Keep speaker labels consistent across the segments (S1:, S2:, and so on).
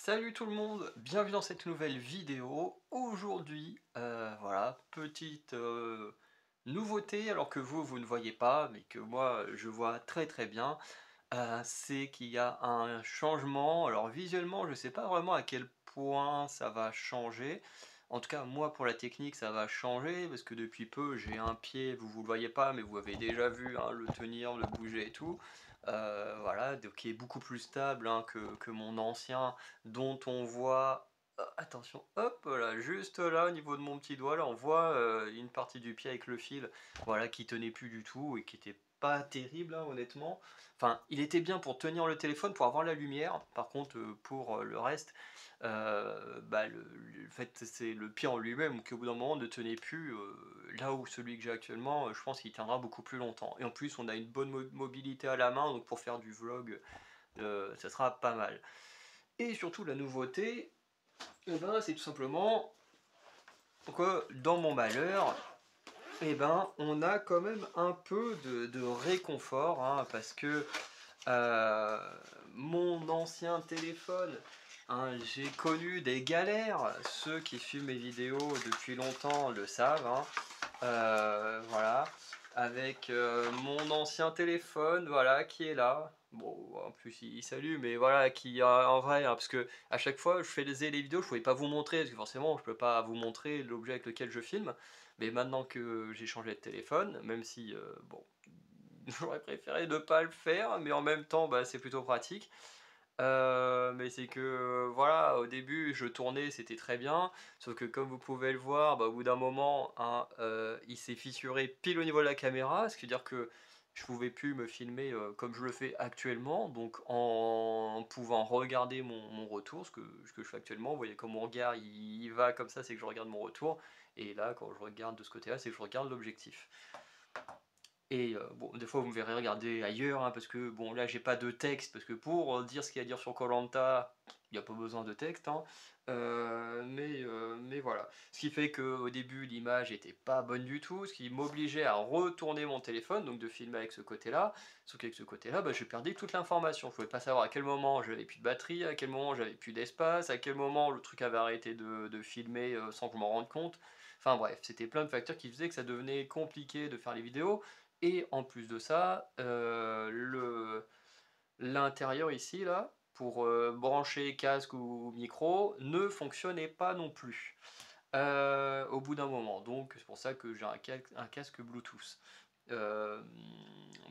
S1: Salut tout le monde, bienvenue dans cette nouvelle vidéo. Aujourd'hui, voilà, petite nouveauté, alors que vous ne voyez pas, mais que moi je vois très très bien. C'est qu'il y a un changement. Alors visuellement, je ne sais pas vraiment à quel point ça va changer. En tout cas, moi pour la technique, ça va changer parce que depuis peu, j'ai un pied, vous le voyez pas, mais vous avez déjà vu hein, le tenir, le bouger et tout. Voilà, donc qui est beaucoup plus stable hein, que mon ancien, dont on voit. Attention, hop là, juste là au niveau de mon petit doigt, là on voit une partie du pied avec le fil, voilà, qui tenait plus du tout et qui était pas terrible hein, honnêtement. Enfin, il était bien pour tenir le téléphone, pour avoir la lumière. Par contre, pour le reste, bah, le fait, c'est le pied en lui-même qui, au bout d'un moment, ne tenait plus. Là où celui que j'ai actuellement, je pense qu'il tiendra beaucoup plus longtemps. Et en plus, on a une bonne mobilité à la main, donc pour faire du vlog, ça sera pas mal. Et surtout, la nouveauté, eh ben, c'est tout simplement que dans mon malheur, eh ben, on a quand même un peu de réconfort, hein, parce que euh, mon ancien téléphone, hein, j'ai connu des galères. Ceux qui suivent mes vidéos depuis longtemps le savent. Hein. Voilà, avec mon ancien téléphone, voilà, qui est là. Bon, en plus il s'allume, mais voilà, qui en vrai, hein, parce que à chaque fois je faisais les vidéos, je pouvais pas vous montrer, parce que forcément je peux pas vous montrer l'objet avec lequel je filme. Mais maintenant que j'ai changé de téléphone, même si bon, j'aurais préféré ne pas le faire, mais en même temps, bah, c'est plutôt pratique. Mais c'est que voilà, au début je tournais, c'était très bien, sauf que comme vous pouvez le voir, bah, au bout d'un moment, hein, il s'est fissuré pile au niveau de la caméra, ce qui veut dire que je pouvais plus me filmer comme je le fais actuellement, donc en pouvant regarder mon retour, ce que je fais actuellement. Vous voyez comme mon regard il va comme ça, c'est que je regarde mon retour, et là quand je regarde de ce côté-là, c'est que je regarde l'objectif. Et bon, des fois vous me verrez regarder ailleurs, hein, parce que bon là j'ai pas de texte, parce que pour dire ce qu'il y a à dire sur koh, il n'y a pas besoin de texte, hein. Mais voilà. Ce qui fait qu'au début l'image était pas bonne du tout, ce qui m'obligeait à retourner mon téléphone, donc de filmer avec ce côté-là. Sauf qu'avec ce côté-là, bah, je perdais toute l'information. Je pouvais pas savoir à quel moment j'avais plus de batterie, à quel moment j'avais plus d'espace, à quel moment le truc avait arrêté de filmer sans que je m'en rende compte. Enfin bref, c'était plein de facteurs qui faisaient que ça devenait compliqué de faire les vidéos. Et en plus de ça, l'intérieur ici, là, pour brancher casque ou micro, ne fonctionnait pas non plus au bout d'un moment. Donc c'est pour ça que j'ai un casque Bluetooth. Euh,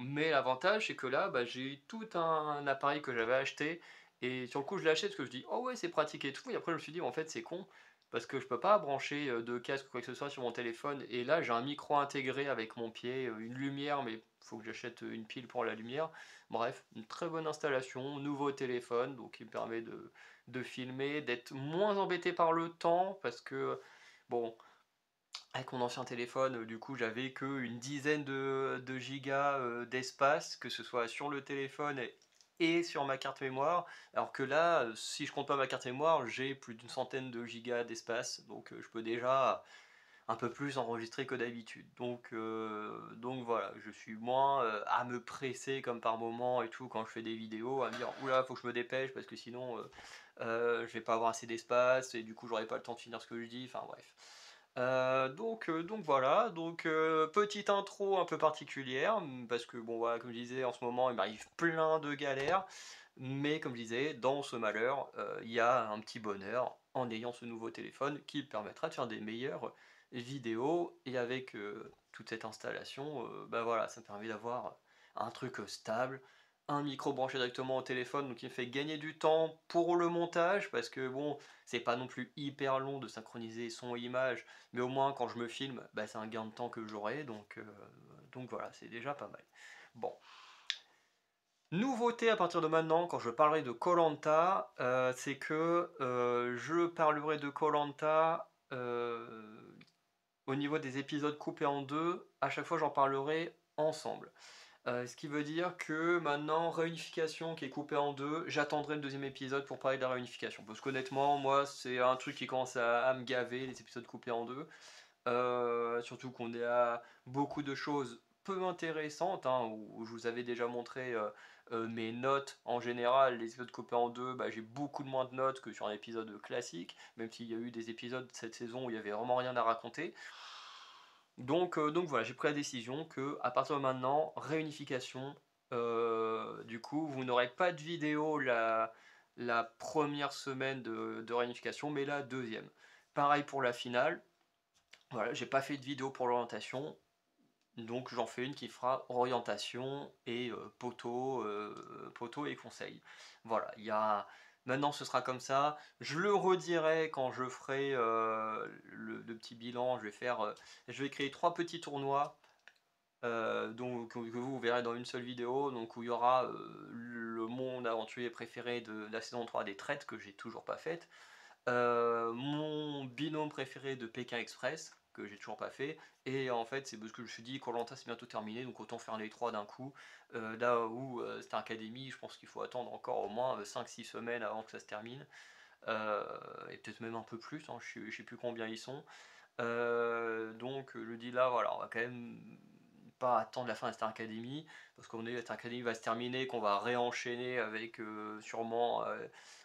S1: mais l'avantage, c'est que là, bah, j'ai tout un appareil que j'avais acheté. Et sur le coup, je l'ai acheté parce que je dis, oh ouais, c'est pratique et tout. Et après, je me suis dit, en fait, c'est con. Parce que je peux pas brancher de casque ou quoi que ce soit sur mon téléphone. Et là, j'ai un micro intégré avec mon pied, une lumière, mais il faut que j'achète une pile pour la lumière. Bref, une très bonne installation, nouveau téléphone, donc il me permet de filmer, d'être moins embêté par le temps. Parce que, bon, avec mon ancien téléphone, du coup, j'avais que une dizaine de gigas d'espace, que ce soit sur le téléphone et sur ma carte mémoire. Alors que là, si je compte pas ma carte mémoire, j'ai plus d'une centaine de gigas d'espace, donc je peux déjà un peu plus enregistrer que d'habitude. Donc voilà, je suis moins à me presser comme par moment et tout quand je fais des vidéos, à me dire oula, faut que je me dépêche parce que sinon je vais pas avoir assez d'espace et du coup j'aurai pas le temps de finir ce que je dis. Enfin bref. Donc voilà, petite intro un peu particulière, parce que bon voilà, comme je disais, en ce moment il m'arrive plein de galères, mais comme je disais, dans ce malheur, il y a un petit bonheur en ayant ce nouveau téléphone qui permettra de faire des meilleures vidéos, et avec toute cette installation, bah voilà, ça me permet d'avoir un truc stable, un micro branché directement au téléphone, donc il me fait gagner du temps pour le montage, parce que bon, c'est pas non plus hyper long de synchroniser son et image, mais au moins quand je me filme, bah, c'est un gain de temps que j'aurai, donc voilà, c'est déjà pas mal. Bon. Nouveauté à partir de maintenant, quand je parlerai de koh, c'est que je parlerai de koh au niveau des épisodes coupés en deux. À chaque fois j'en parlerai ensemble. Ce qui veut dire que maintenant, réunification qui est coupée en deux, j'attendrai le deuxième épisode pour parler de la réunification. Parce qu'honnêtement, moi, c'est un truc qui commence à me gaver, les épisodes coupés en deux. Surtout qu'on est à beaucoup de choses peu intéressantes, hein, où je vous avais déjà montré mes notes en général, les épisodes coupés en deux, bah, j'ai beaucoup de moins de notes que sur un épisode classique, même s'il y a eu des épisodes cette saison où il y avait vraiment rien à raconter. Donc voilà, j'ai pris la décision que à partir de maintenant, réunification. Du coup, vous n'aurez pas de vidéo la première semaine de réunification, mais la deuxième. Pareil pour la finale. Voilà, j'ai pas fait de vidéo pour l'orientation, donc j'en fais une qui fera orientation et poteau et conseils. Voilà, maintenant ce sera comme ça. Je le redirai quand je ferai le petit bilan. Je vais créer 3 petits tournois. Donc, que vous verrez dans une seule vidéo, donc où il y aura le mon aventurier préféré de la saison 3 des traites que j'ai toujours pas faite, mon binôme préféré de Pékin Express, que j'ai toujours pas fait, et en fait c'est parce que je me suis dit koh c'est bientôt terminé, donc autant faire les trois d'un coup. Là où Star Academy, je pense qu'il faut attendre encore au moins 5-6 semaines avant que ça se termine, et peut-être même un peu plus, hein, je sais plus combien ils sont. Donc je dis là, voilà, on va quand même pas attendre la fin de Star Academy, parce qu'on est Star Academy va se terminer, qu'on va réenchaîner avec sûrement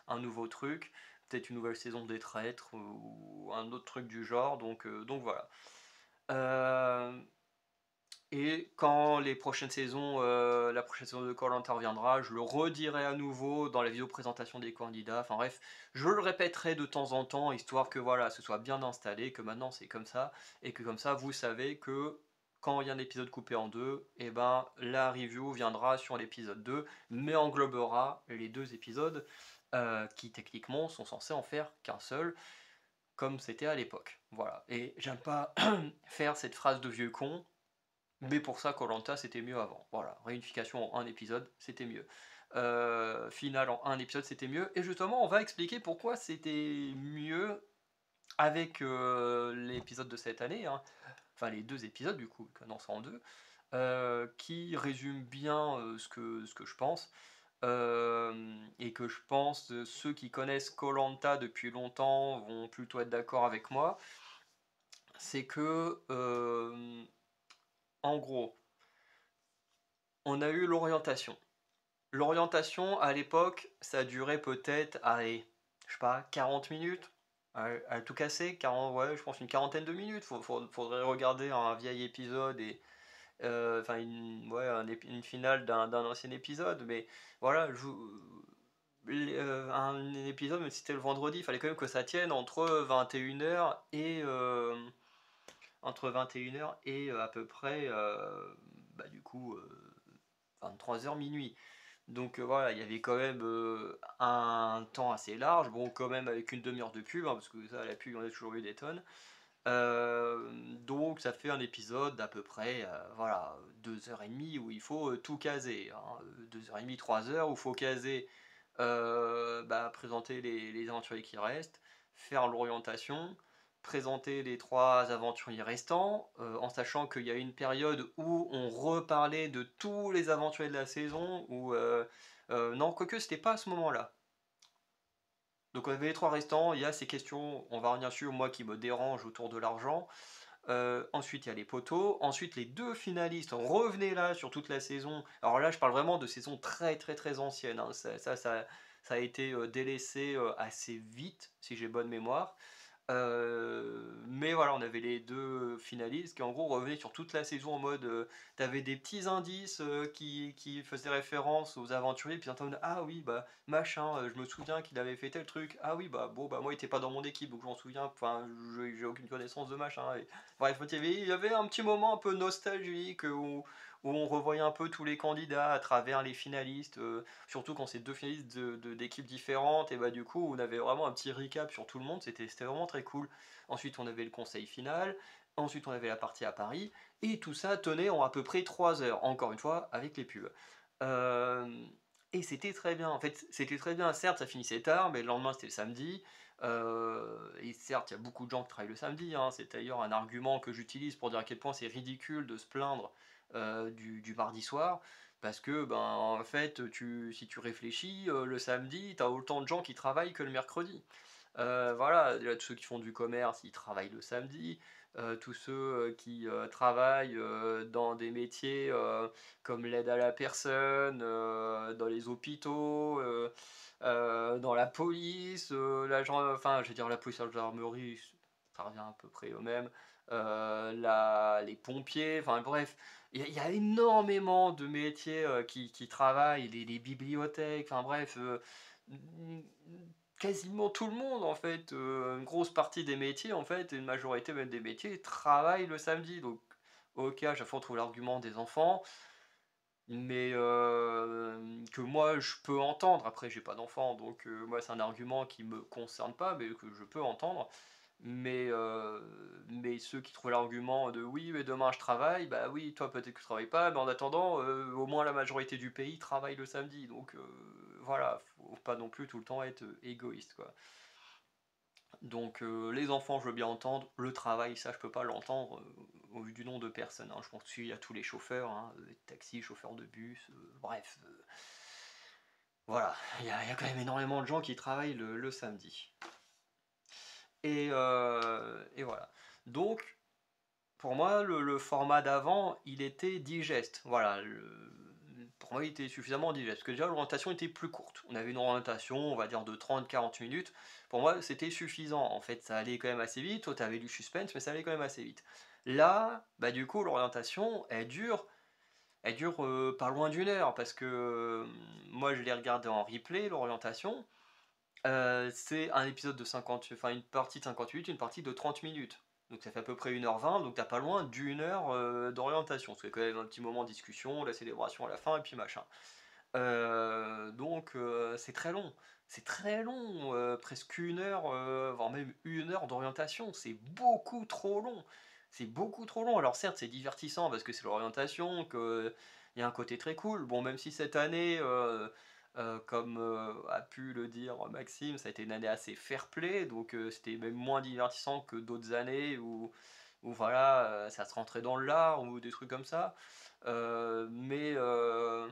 S1: un nouveau truc, peut-être une nouvelle saison des traîtres ou un autre truc du genre, donc voilà. Euh, et quand la prochaine saison de koh reviendra, je le redirai à nouveau dans la vidéo présentation des candidats. Enfin bref, je le répéterai de temps en temps, histoire que voilà, ce soit bien installé, que maintenant c'est comme ça, et que comme ça vous savez que quand il y a un épisode coupé en deux, et ben la review viendra sur l'épisode 2, mais englobera les deux épisodes qui techniquement sont censés en faire qu'un seul, comme c'était à l'époque. Voilà. Et j'aime pas faire cette phrase de vieux con. Mais pour ça, koh c'était mieux avant. Voilà, réunification en un épisode, c'était mieux. Finale en un épisode, c'était mieux. Et justement, on va expliquer pourquoi c'était mieux avec l'épisode de cette année, hein. Enfin les deux épisodes du coup, non c'est en deux, qui résument bien ce que je pense. Et que je pense ceux qui connaissent koh depuis longtemps vont plutôt être d'accord avec moi. C'est que, en gros, on a eu l'orientation. L'orientation, à l'époque, ça durait peut-être, allez, je sais pas, 40 minutes, à tout casser, 40, ouais, je pense une quarantaine de minutes. Faudrait regarder un vieil épisode et, enfin, ouais, une finale d'un ancien épisode, mais voilà, un épisode, même si c'était le vendredi, il fallait quand même que ça tienne entre 21h et à peu près, bah, du coup, 23h minuit. Donc voilà, il y avait quand même un temps assez large, bon quand même avec une demi-heure de pub, hein, parce que ça, la pub, on a toujours eu des tonnes. Donc ça fait un épisode d'à peu près, voilà, 2h30 où il faut tout caser, hein, 2h30, 3h où il faut caser, bah, présenter les aventuriers qui restent, faire l'orientation, présenter les 3 aventuriers restants, en sachant qu'il y a une période où on reparlait de tous les aventuriers de la saison, non, quoique c'était pas à ce moment-là. Donc on avait les 3 restants, il y a ces questions, on va revenir sur moi qui me dérange autour de l'argent. Ensuite il y a les poteaux, ensuite les 2 finalistes revenaient là sur toute la saison. Alors là je parle vraiment de saison très très très ancienne, hein. Ça a été délaissé assez vite, si j'ai bonne mémoire. Mais voilà, on avait les 2 finalistes qui en gros revenaient sur toute la saison en mode, t'avais des petits indices qui faisaient référence aux aventuriers, puis t'entends ah oui bah machin, je me souviens qu'il avait fait tel truc, ah oui bah bon bah moi il était pas dans mon équipe donc je m'en souviens, enfin j'ai aucune connaissance de machin. Bref, il y avait un petit moment un peu nostalgique où on revoyait un peu tous les candidats à travers les finalistes, surtout quand c'est 2 finalistes d'équipes différentes, et bah du coup on avait vraiment un petit recap sur tout le monde, c'était vraiment très cool. Ensuite on avait le conseil final, ensuite on avait la partie à Paris, et tout ça tenait en à peu près 3 heures, encore une fois avec les pubs. Euh, et c'était très bien, en fait c'était très bien, certes ça finissait tard, mais le lendemain c'était le samedi. Et certes, il y a beaucoup de gens qui travaillent le samedi, hein. C'est d'ailleurs un argument que j'utilise pour dire à quel point c'est ridicule de se plaindre du mardi soir, parce que, ben, en fait, si tu réfléchis, le samedi, tu as autant de gens qui travaillent que le mercredi. Voilà, là, tous ceux qui font du commerce, ils travaillent le samedi. tous ceux qui travaillent dans des métiers comme l'aide à la personne, dans les hôpitaux, dans la police, enfin, je veux dire, la police, la gendarmerie, ça revient à peu près au même, les pompiers, enfin bref, il y a énormément de métiers qui travaillent, les bibliothèques, enfin bref, quasiment tout le monde en fait, une grosse partie des métiers en fait, et une majorité même des métiers travaillent le samedi. Donc, ok, à chaque fois on trouve l'argument des enfants, mais que moi je peux entendre. Après, j'ai pas d'enfant, donc moi c'est un argument qui me concerne pas, mais que je peux entendre. Mais ceux qui trouvent l'argument de oui, mais demain je travaille, bah oui, toi peut-être que tu travailles pas, mais en attendant, au moins la majorité du pays travaille le samedi. Donc voilà, faut pas non plus tout le temps être égoïste, quoi. Donc les enfants, je veux bien entendre, le travail, ça je peux pas l'entendre au vu du nombre de personnes, hein. Je pense qu'il y a tous les chauffeurs, hein, taxis, chauffeurs de bus, bref. Voilà, il y a quand même énormément de gens qui travaillent le samedi. Et voilà. Donc, pour moi, le format d'avant, il était digeste. Voilà, pour moi, il était suffisamment digeste. Parce que déjà, l'orientation était plus courte. On avait une orientation, on va dire, de 30-40 minutes. Pour moi, c'était suffisant. En fait, ça allait quand même assez vite. Toi, tu avais du suspense, mais ça allait quand même assez vite. Là, bah, du coup, l'orientation, elle dure pas loin d'une heure. Parce que moi, je l'ai regardé en replay, l'orientation. C'est un épisode de 50, enfin une partie de 58, une partie de 30 minutes. Donc ça fait à peu près 1h20, donc t'as pas loin d'une heure d'orientation. C'est quand même un petit moment de discussion, la célébration à la fin, et puis machin. Donc c'est très long. C'est très long, presque une heure, voire même une heure d'orientation. C'est beaucoup trop long. C'est beaucoup trop long. Alors certes, c'est divertissant parce que c'est l'orientation, qu'il y a un côté très cool. Bon, même si cette année, comme a pu le dire Maxime, ça a été une année assez fair-play, donc c'était même moins divertissant que d'autres années où voilà, ça se rentrait dans l'art ou des trucs comme ça. Euh, mais, euh,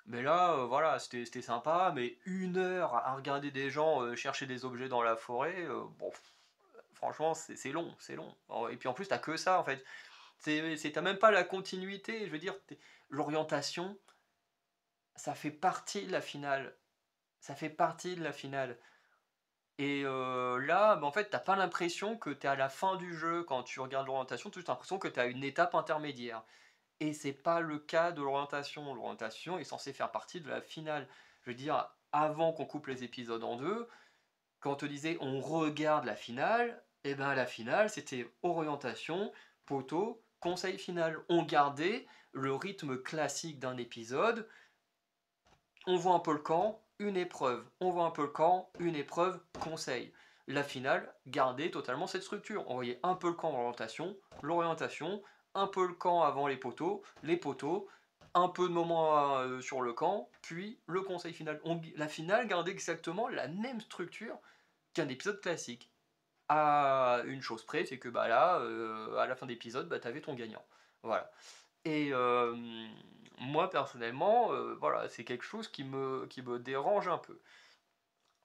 S1: mais là, voilà, c'était sympa, mais une heure à regarder des gens chercher des objets dans la forêt, bon, franchement, c'est long, c'est long. Et puis en plus, t'as que ça, en fait. T'as même pas la continuité, je veux dire, l'orientation, ça fait partie de la finale. Ça fait partie de la finale. Et là, bah, en fait, t'as pas l'impression que t'es à la fin du jeu quand tu regardes l'orientation, tu as l'impression que t'as une étape intermédiaire. Et c'est pas le cas de l'orientation. L'orientation est censée faire partie de la finale. Je veux dire, avant qu'on coupe les épisodes en deux, quand on te disait on regarde la finale, et ben la finale c'était orientation, poteau, conseil final. On gardait le rythme classique d'un épisode. On voit un peu le camp, une épreuve. On voit un peu le camp, une épreuve, conseil. La finale gardait totalement cette structure. On voyait un peu le camp l'orientation, un peu le camp avant les poteaux, un peu de moments sur le camp, puis le conseil final. La finale gardait exactement la même structure qu'un épisode classique. À une chose près, c'est que bah là, à la fin d'épisode, bah, t'avais ton gagnant. Voilà. Et moi personnellement, voilà, c'est quelque chose qui me dérange un peu.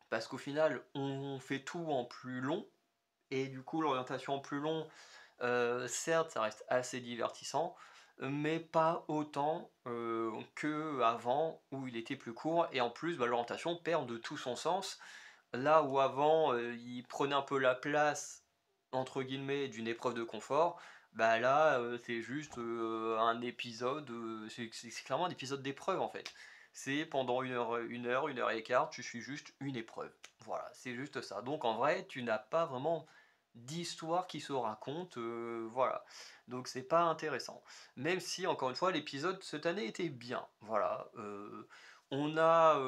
S1: Parce qu'au final, on fait tout en plus long, et du coup l'orientation en plus long, certes ça reste assez divertissant, mais pas autant que avant où il était plus court, et en plus bah, l'orientation perd de tout son sens. Là où avant il prenait un peu la place entre guillemets d'une épreuve de confort, bah là c'est juste un épisode, c'est clairement un épisode d'épreuve en fait. C'est pendant une heure et quart, tu suis juste une épreuve. Voilà, c'est juste ça. Donc en vrai, tu n'as pas vraiment d'histoire qui se raconte, voilà. Donc c'est pas intéressant. Même si, encore une fois, l'épisode cette année était bien. Voilà. On a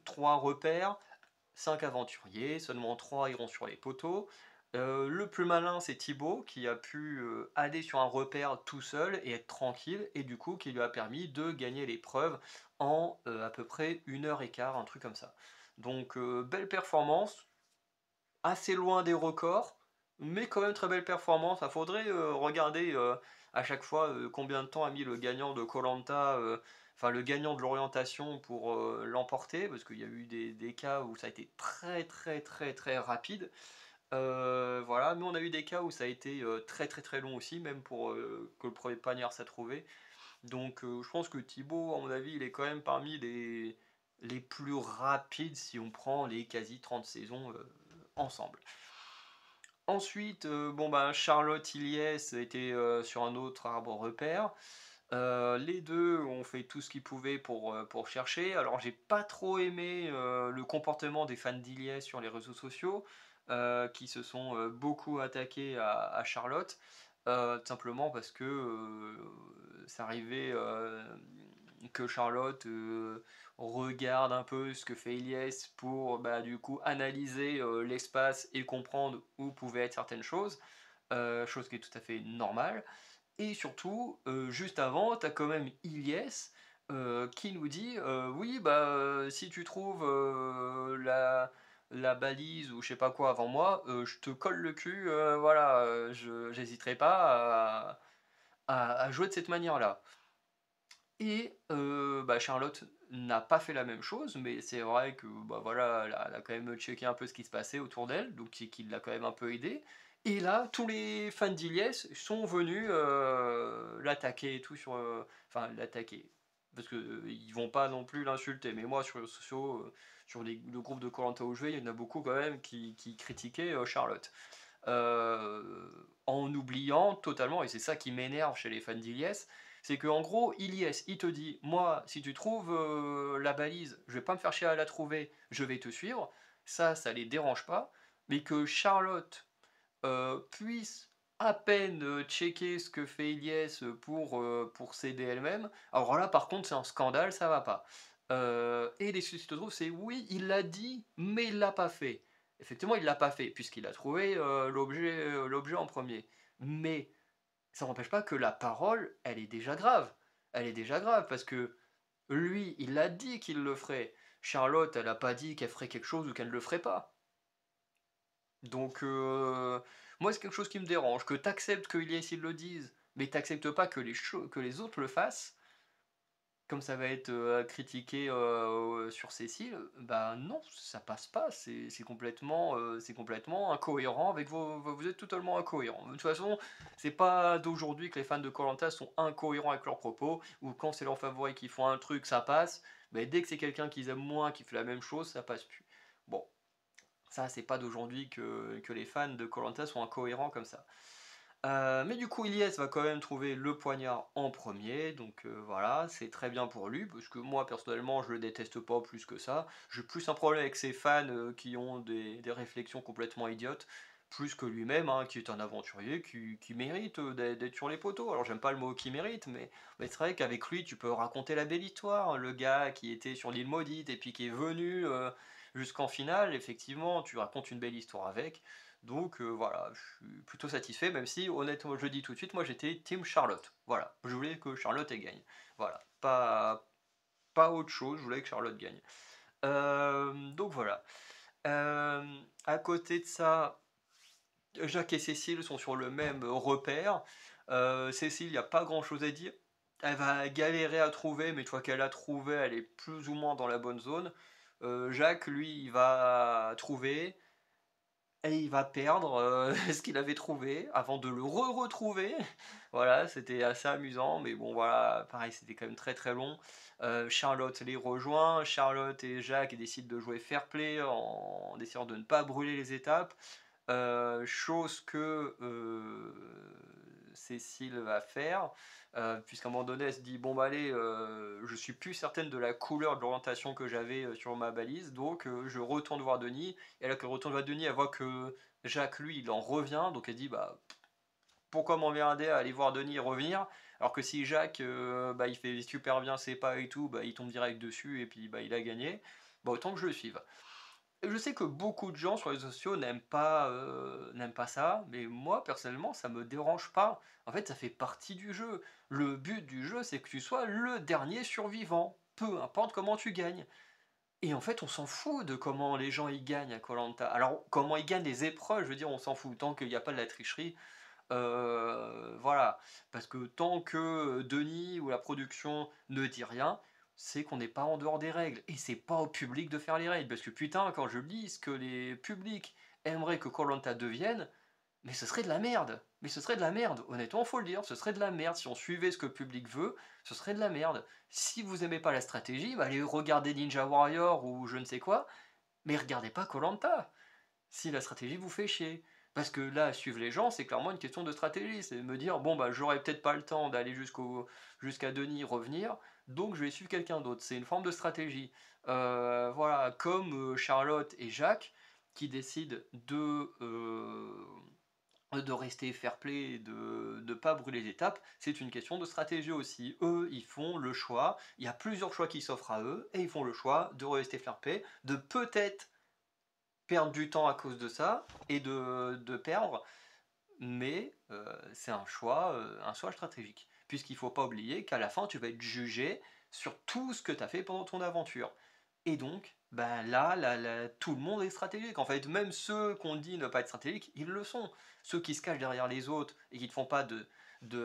S1: 3 repères, 5 aventuriers, seulement 3 iront sur les poteaux. Le plus malin, c'est Thibaut, qui a pu aller sur un repère tout seul et être tranquille, et du coup qui lui a permis de gagner l'épreuve en à peu près une heure et quart, un truc comme ça. Donc belle performance, assez loin des records, mais quand même très belle performance. Il faudrait regarder à chaque fois combien de temps a mis le gagnant de koh enfin le gagnant de l'orientation pour l'emporter, parce qu'il y a eu des cas où ça a été très très très très rapide. Voilà, nous on a eu des cas où ça a été, très, très, très long aussi, même pour, que le premier poignard soit trouvé. Donc je pense que Thibaut, à mon avis, il est quand même parmi les plus rapides si on prend les quasi 30 saisons, ensemble. Ensuite, bon, ben, Charlotte Ilyes était, sur un autre arbre repère. Les 2 ont fait tout ce qu'ils pouvaient pour chercher. Alors j'ai pas trop aimé, le comportement des fans d'Ilyes sur les réseaux sociaux, qui se sont, beaucoup attaqués à Charlotte, tout simplement parce que, ça arrivait, que Charlotte, regarde un peu ce que fait Ilyes pour, bah, du coup analyser, l'espace et comprendre où pouvaient être certaines choses, chose qui est tout à fait normale. Et surtout, juste avant, tu as quand même Ilyes, qui nous dit, «Oui, bah, si tu trouves, la balise ou je sais pas quoi avant moi, je te colle le cul, voilà, je j'hésiterai pas à jouer de cette manière-là». Et bah, Charlotte n'a pas fait la même chose, mais c'est vrai que, bah, voilà, elle a quand même checké un peu ce qui se passait autour d'elle, donc qui l'a quand même un peu aidée. Et là, tous les fans d'Ilyes sont venus, l'attaquer et tout sur, enfin l'attaquer, parce que, ils vont pas non plus l'insulter, mais moi sur les réseaux sociaux, sur le groupe de koh où je vais, il y en a beaucoup quand même qui critiquaient, Charlotte. En oubliant totalement, et c'est ça qui m'énerve chez les fans d'Ilyes, c'est qu'en gros, Ilyes, il te dit, moi, si tu trouves la balise, je vais pas me faire chier à la trouver, je vais te suivre, ça les dérange pas, mais que Charlotte puisse à peine checker ce que fait Ilyes pour s'aider elle-même, alors là, par contre, c'est un scandale, ça va pas. Et les soucis se trouvent, c'est oui, il l'a dit, mais il l'a pas fait. Effectivement, il l'a pas fait, puisqu'il a trouvé l'objet en premier. Mais ça n'empêche pas que la parole, elle est déjà grave. Elle est déjà grave, parce que lui, il a dit qu'il le ferait. Charlotte, elle a pas dit qu'elle ferait quelque chose ou qu'elle ne le ferait pas. Donc, moi, c'est quelque chose qui me dérange. Que t'acceptes que Ilyes il le dise, mais t'acceptes pas que les autres le fassent, comme ça va être critiqué sur Cécile, bah non, ça passe pas. C'est complètement incohérent avec vous êtes totalement incohérent. De toute façon, c'est pas d'aujourd'hui que les fans de koh sont incohérents avec leurs propos, ou quand c'est leurs favoris qui font un truc, ça passe, mais dès que c'est quelqu'un qu'ils aiment moins qui fait la même chose, ça passe plus. Bon, ça, c'est pas d'aujourd'hui que les fans de koh sont incohérents comme ça. Mais du coup, Ilyes va quand même trouver le poignard en premier, donc voilà, c'est très bien pour lui, parce que moi, personnellement, je le déteste pas plus que ça. J'ai plus un problème avec ces fans qui ont des réflexions complètement idiotes, plus que lui-même, hein, qui est un aventurier qui mérite d'être sur les poteaux. Alors, j'aime pas le mot qui mérite, mais c'est vrai qu'avec lui, tu peux raconter la belle histoire, hein. Le gars qui était sur l'île maudite et puis qui est venu jusqu'en finale, effectivement, tu racontes une belle histoire avec. Donc voilà, je suis plutôt satisfait, même si honnêtement, je dis tout de suite, moi j'étais Team Charlotte. Voilà, je voulais que Charlotte elle gagne. Voilà, pas autre chose, je voulais que Charlotte gagne. Donc voilà. Euh, à côté de ça, Jacques et Cécile sont sur le même repère. Cécile, il n'y a pas grand chose à dire. Elle va galérer à trouver, mais une fois qu'elle a trouvé, elle est plus ou moins dans la bonne zone. Jacques, lui, il va trouver. Et il va perdre ce qu'il avait trouvé avant de le retrouver. Voilà, c'était assez amusant, mais bon, voilà, pareil, c'était quand même très très long. Charlotte les rejoint. Charlotte et Jacques décident de jouer fair play en essayant de ne pas brûler les étapes. Chose que Cécile va faire, puisqu'à un moment donné, elle se dit, bon bah allez, je suis plus certaine de la couleur de l'orientation que j'avais sur ma balise, donc je retourne voir Denis. Et là qu'elle retourne voir Denis, elle voit que Jacques, lui, il en revient, donc elle dit, bah pourquoi m'emmerder à aller voir Denis et revenir, alors que si Jacques, bah, il fait super bien ses pas et tout, bah, il tombe direct dessus et puis bah, il a gagné, bah, autant que je le suive. Je sais que beaucoup de gens sur les réseaux sociaux n'aiment pas ça, mais moi personnellement ça me dérange pas. En fait, ça fait partie du jeu. Le but du jeu, c'est que tu sois le dernier survivant, peu importe comment tu gagnes. Et en fait, on s'en fout de comment les gens y gagnent à koh. Alors, comment ils gagnent les épreuves, je veux dire, on s'en fout tant qu'il n'y a pas de la tricherie. Voilà, parce que tant que Denis ou la production ne dit rien, c'est qu'on n'est pas en dehors des règles. Et c'est pas au public de faire les règles. Parce que putain, quand je lis ce que les publics aimerait que koh devienne, mais ce serait de la merde. Mais ce serait de la merde, honnêtement, faut le dire, ce serait de la merde. Si on suivait ce que le public veut, ce serait de la merde. Si vous aimez pas la stratégie, bah allez regarder Ninja Warrior ou je ne sais quoi, mais regardez pas koh si la stratégie vous fait chier. Parce que là, suivre les gens, c'est clairement une question de stratégie. C'est me dire, bon, bah, j'aurais peut-être pas le temps d'aller jusqu'à Denis, revenir, donc je vais suivre quelqu'un d'autre. C'est une forme de stratégie. Voilà, comme Charlotte et Jacques, qui décident de rester fair play et de ne pas brûler les étapes, c'est une question de stratégie aussi. Eux, ils font le choix, il y a plusieurs choix qui s'offrent à eux, et ils font le choix de rester fair play, de peut-être perdre du temps à cause de ça et de perdre, mais c'est un choix stratégique. Puisqu'il ne faut pas oublier qu'à la fin, tu vas être jugé sur tout ce que tu as fait pendant ton aventure. Et donc, ben là, tout le monde est stratégique. En fait, même ceux qu'on dit ne pas être stratégiques, ils le sont. Ceux qui se cachent derrière les autres et qui ne font pas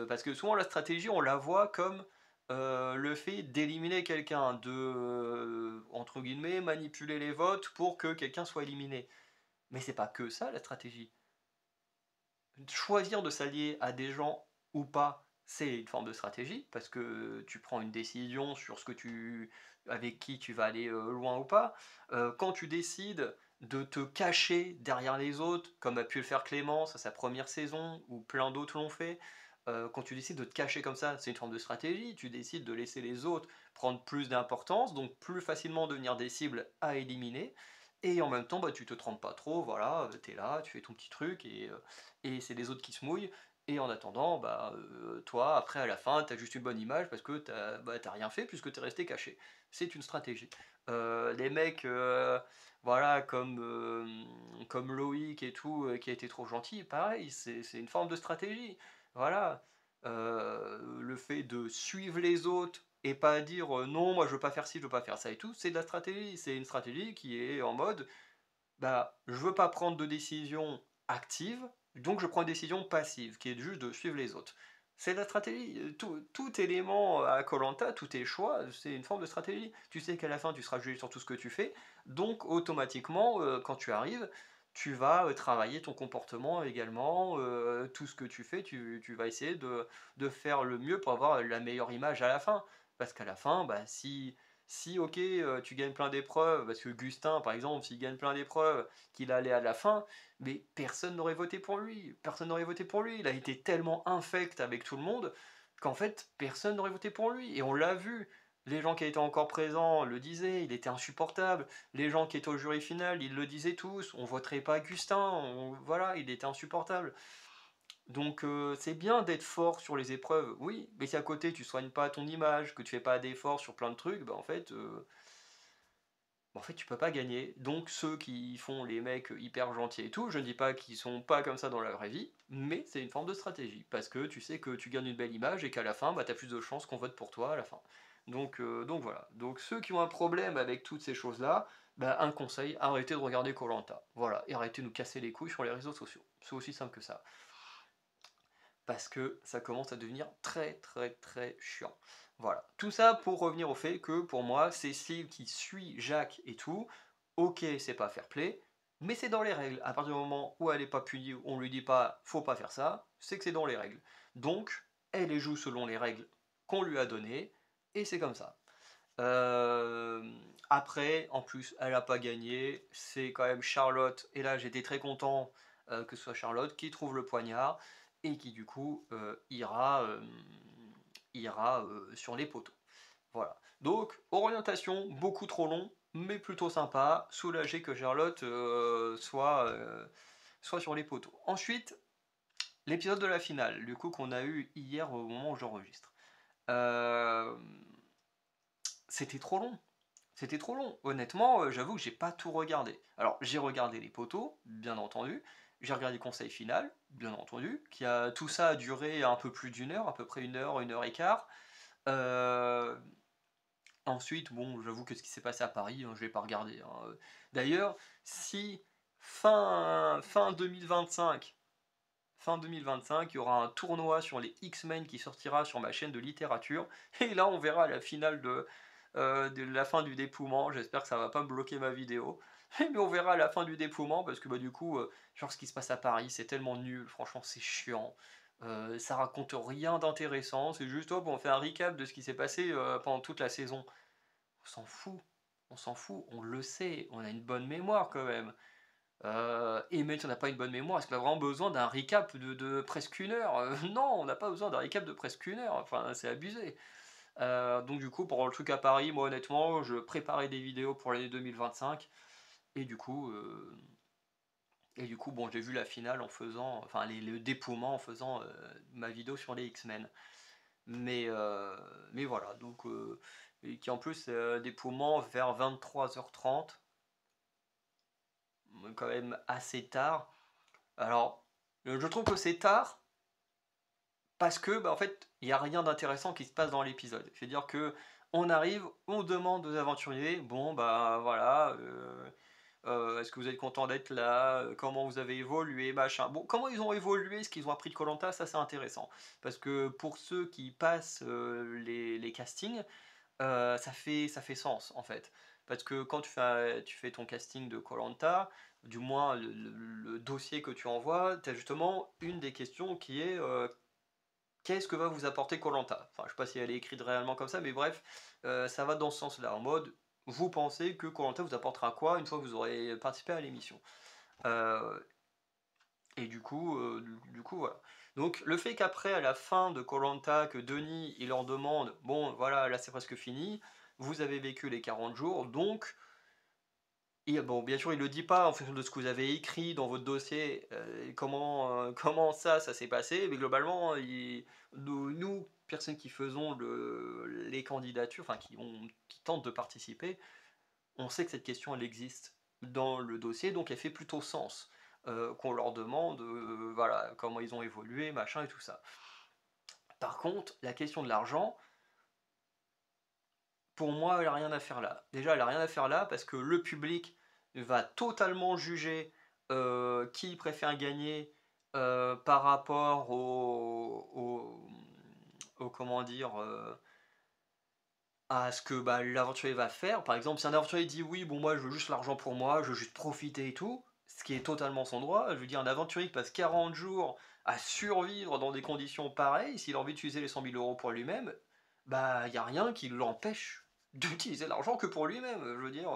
S1: Parce que souvent, la stratégie, on la voit comme le fait d'éliminer quelqu'un, entre guillemets, manipuler les votes pour que quelqu'un soit éliminé. Mais c'est pas que ça, la stratégie. Choisir de s'allier à des gens ou pas, c'est une forme de stratégie, parce que tu prends une décision sur avec qui tu vas aller loin ou pas. Quand tu décides de te cacher derrière les autres, comme a pu le faire Clémence à sa première saison, ou plein d'autres l'ont fait, quand tu décides de te cacher comme ça, c'est une forme de stratégie. Tu décides de laisser les autres prendre plus d'importance, donc plus facilement devenir des cibles à éliminer. Et en même temps, bah, tu te trompes pas trop, voilà, t'es là, tu fais ton petit truc, et c'est les autres qui se mouillent. Et en attendant, bah, toi, après, à la fin, t'as juste une bonne image parce que t'as rien fait puisque t'es resté caché. C'est une stratégie. Les mecs, voilà, comme Loïc et tout, qui a été trop gentil, pareil, c'est une forme de stratégie. Voilà. Le fait de suivre les autres et pas dire non, moi je veux pas faire ci, je veux pas faire ça et tout, c'est de la stratégie. C'est une stratégie qui est en mode bah, je veux pas prendre de décision active, donc je prends une décision passive, qui est juste de suivre les autres. C'est de la stratégie. Tout élément à koh tout tes choix, c'est une forme de stratégie. Tu sais qu'à la fin, tu seras jugé sur tout ce que tu fais, donc automatiquement, quand tu arrives, tu vas travailler ton comportement également, tout ce que tu fais, tu vas essayer de faire le mieux pour avoir la meilleure image à la fin. Parce qu'à la fin, bah, si ok, tu gagnes plein d'épreuves, parce que Gustin, par exemple, s'il gagne plein d'épreuves, qu'il allait à la fin, mais personne n'aurait voté pour lui. Personne n'aurait voté pour lui. Il a été tellement infect avec tout le monde qu'en fait, personne n'aurait voté pour lui. Et on l'a vu. Les gens qui étaient encore présents le disaient, il était insupportable. Les gens qui étaient au jury final, ils le disaient tous. On voterait pas Gustin. Voilà, il était insupportable. Donc c'est bien d'être fort sur les épreuves, oui, mais si à côté tu soignes pas ton image, que tu fais pas d'efforts sur plein de trucs, en fait tu peux pas gagner. Donc ceux qui font les mecs hyper gentils et tout, je ne dis pas qu'ils sont pas comme ça dans la vraie vie, mais c'est une forme de stratégie, parce que tu sais que tu gagnes une belle image et qu'à la fin, bah, tu as plus de chances qu'on vote pour toi à la fin. Donc voilà. Donc ceux qui ont un problème avec toutes ces choses-là, bah, un conseil, arrêtez de regarder koh. Voilà, et arrêtez de nous casser les couilles sur les réseaux sociaux. C'est aussi simple que ça parce que ça commence à devenir très très très chiant. Voilà. Tout ça pour revenir au fait que pour moi, Cécile qui suit Jacques et tout, ok, c'est pas fair play, mais c'est dans les règles. À partir du moment où elle est pas punie, on lui dit pas faut pas faire ça, c'est que c'est dans les règles. Donc, elle les joue selon les règles qu'on lui a données, et c'est comme ça. Euh, Après, en plus, elle a pas gagné, c'est quand même Charlotte, et là j'étais très content que ce soit Charlotte qui trouve le poignard et qui du coup ira sur les poteaux. Voilà. Donc, orientation, beaucoup trop long, mais plutôt sympa, soulagé que Charlotte soit sur les poteaux. Ensuite, l'épisode de la finale, du coup qu'on a eu hier au moment où j'enregistre. Euh, C'était trop long. C'était trop long. Honnêtement, j'avoue que j'ai pas tout regardé. Alors, j'ai regardé les poteaux, bien entendu. J'ai regardé le conseil final, bien entendu. Tout ça a duré un peu plus d'une heure, à peu près une heure et quart. Euh, Ensuite, bon, j'avoue que ce qui s'est passé à Paris, je vais pas regarder, hein. D'ailleurs, si fin 2025, fin 2025, il y aura un tournoi sur les X-Men qui sortira sur ma chaîne de littérature. Et là, on verra la finale de la fin du dépouillement. J'espère que ça va pas me bloquer ma vidéo. Mais on verra à la fin du déploiement parce que, bah, du coup, genre ce qui se passe à Paris, c'est tellement nul, franchement c'est chiant. Ça raconte rien d'intéressant, c'est juste: «Hop, on fait un recap de ce qui s'est passé, pendant toute la saison». On s'en fout, on s'en fout, on le sait, on a une bonne mémoire quand même. Et même si on n'a pas une bonne mémoire, est-ce qu'on a vraiment besoin d'un recap de presque 1 heure? Non, on n'a pas besoin d'un recap de presque 1 heure, enfin c'est abusé. Donc du coup, pour le truc à Paris, moi honnêtement, je préparais des vidéos pour l'année 2025 et du coup, bon, j'ai vu la finale en faisant enfin le dépouillement en faisant, ma vidéo sur les X-Men. Mais voilà, donc et qui en plus, dépouillement vers 23h30, quand même assez tard. Alors, je trouve que c'est tard parce que, bah, en fait, il y a rien d'intéressant qui se passe dans l'épisode. C'est-à-dire que on arrive, on demande aux aventuriers: «Bon, bah, voilà, est-ce que vous êtes content d'être là? Comment vous avez évolué?» machin. Bon, comment ils ont évolué, ce qu'ils ont appris de koh ça c'est intéressant. Parce que pour ceux qui passent, les castings, ça fait sens, en fait. Parce que quand tu fais ton casting de koh du moins le dossier que tu envoies, tu as justement une des questions qui est, qu'est-ce que va vous apporter koh Enfin, je sais pas si elle est écrite réellement comme ça, mais bref, ça va dans ce sens-là, en mode, vous pensez que koh vous apportera quoi une fois que vous aurez participé à l'émission? Heu et du coup, voilà. Donc le fait qu'après, à la fin de koh que Denis, il leur demande: «Bon, voilà, là, c'est presque fini, vous avez vécu les 40 jours, donc» et bon, bien sûr, il le dit pas en fonction de ce que vous avez écrit dans votre dossier, comment ça s'est passé, mais globalement, nous, personnes qui faisons les candidatures, enfin qui tentent de participer, on sait que cette question, elle existe dans le dossier, donc elle fait plutôt sens, qu'on leur demande, voilà, comment ils ont évolué, machin et tout ça. Par contre, la question de l'argent, pour moi, elle a rien à faire là. Déjà, elle a rien à faire là parce que le public va totalement juger, qui préfère gagner, par rapport au comment dire? À ce que, bah, l'aventurier va faire. Par exemple, si un aventurier dit: «Oui, bon moi je veux juste l'argent pour moi, je veux juste profiter et tout», ce qui est totalement son droit. Je veux dire, un aventurier qui passe 40 jours à survivre dans des conditions pareilles, s'il a envie d'utiliser les 100 000 € pour lui-même, bah, il y a rien qui l'empêche d'utiliser l'argent que pour lui-même. Je veux dire,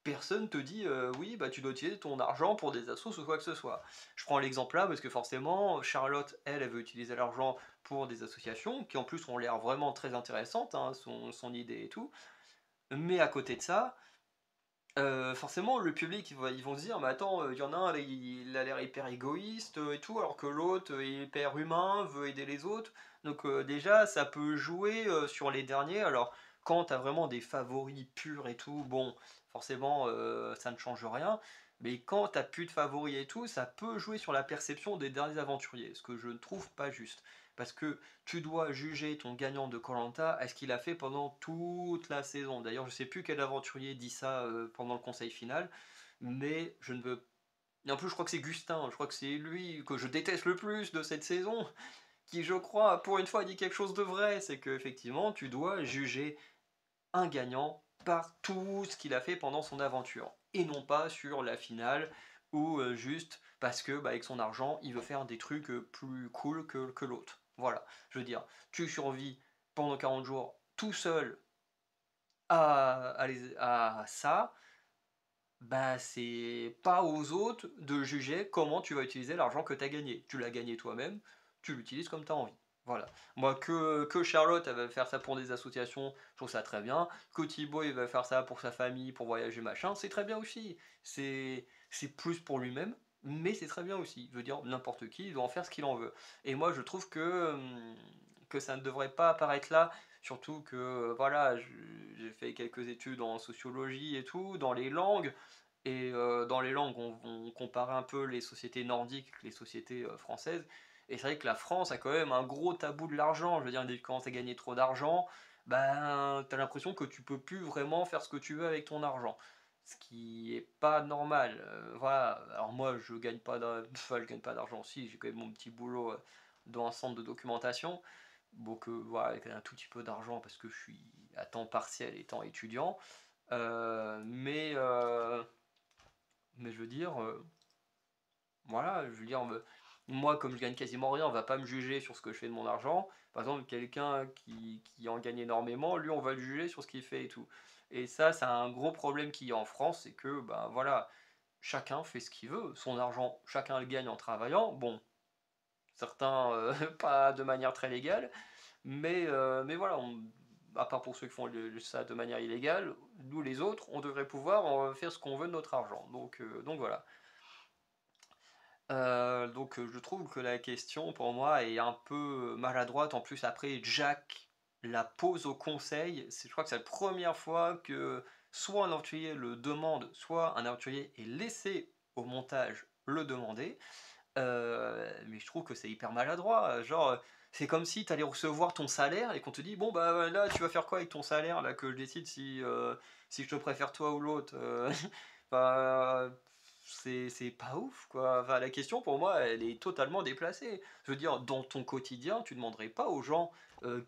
S1: personne te dit, «Oui, bah, tu dois utiliser ton argent pour des assos ou quoi que ce soit». Je prends l'exemple là parce que forcément, Charlotte, elle veut utiliser l'argent pour des associations qui en plus ont l'air vraiment très intéressantes, hein, son idée et tout. Mais à côté de ça, forcément le public ils vont se dire: «Mais attends, il y en a un, il a l'air hyper égoïste, et tout, alors que l'autre, est hyper humain, veut aider les autres». Donc déjà ça peut jouer, sur les derniers. Alors quand tu as vraiment des favoris purs et tout, bon, forcément, ça ne change rien. Mais quand tu as plus de favoris et tout, ça peut jouer sur la perception des derniers aventuriers, ce que je ne trouve pas juste. Parce que tu dois juger ton gagnant de koh à ce qu'il a fait pendant toute la saison. D'ailleurs, je sais plus quel aventurier dit ça, pendant le conseil final, mais je ne veux et en plus, je crois que c'est Gustin, je crois que c'est lui que je déteste le plus de cette saison, qui je crois, pour une fois, a dit quelque chose de vrai. C'est qu'effectivement, tu dois juger un gagnant par tout ce qu'il a fait pendant son aventure, et non pas sur la finale, ou juste parce que, bah, avec son argent, il veut faire des trucs, plus cool que l'autre. Voilà, je veux dire, tu survis pendant 40 jours tout seul à ça, bah, c'est pas aux autres de juger comment tu vas utiliser l'argent que tu as gagné. Tu l'as gagné toi-même, tu l'utilises comme tu as envie. Voilà. Moi, que Charlotte, elle va faire ça pour des associations, je trouve ça très bien. Que Thibaut, il va faire ça pour sa famille, pour voyager, machin, c'est très bien aussi. C'est plus pour lui-même, mais c'est très bien aussi. Je veux dire, n'importe qui, il doit en faire ce qu'il en veut. Et moi, je trouve que ça ne devrait pas apparaître là. Surtout que, voilà, j'ai fait quelques études en sociologie et tout, dans les langues. Et dans les langues, on compare un peu les sociétés nordiques avec les sociétés françaises. Et c'est vrai que la France a quand même un gros tabou de l'argent. Je veux dire, dès que tu commences à gagner trop d'argent, ben, tu as l'impression que tu peux plus vraiment faire ce que tu veux avec ton argent. Ce qui est pas normal. Voilà. Alors moi, je gagne pas enfin, je gagne pas d'argent. Si, j'ai quand même mon petit boulot dans un centre de documentation. Donc voilà, avec un tout petit peu d'argent parce que je suis à temps partiel étant étudiant. Mais veux dire, voilà, je veux dire, moi, comme je gagne quasiment rien, on va pas me juger sur ce que je fais de mon argent. Par exemple, quelqu'un qui en gagne énormément, lui, on va le juger sur ce qu'il fait et tout. Et ça, c'est un gros problème qu'il y a en France, c'est que, ben voilà, chacun fait ce qu'il veut. Son argent, chacun le gagne en travaillant. Bon, certains, pas de manière très légale, mais voilà, à part pour ceux qui font ça de manière illégale, nous les autres, on devrait pouvoir faire ce qu'on veut de notre argent. Donc voilà. Je trouve que la question pour moi est un peu maladroite. En plus, après, Jack la pose au conseil. Je crois que c'est la première fois que soit un aventurier le demande, soit un aventurier est laissé au montage le demander. Mais je trouve que c'est hyper maladroit. Genre, c'est comme si tu allais recevoir ton salaire et qu'on te dit, bon, bah là, tu vas faire quoi avec ton salaire, là, que je décide si je te préfère toi ou l'autre. Bah, c'est pas ouf, quoi. Enfin, la question, pour moi, elle est totalement déplacée. Je veux dire, dans ton quotidien, tu demanderais pas aux gens,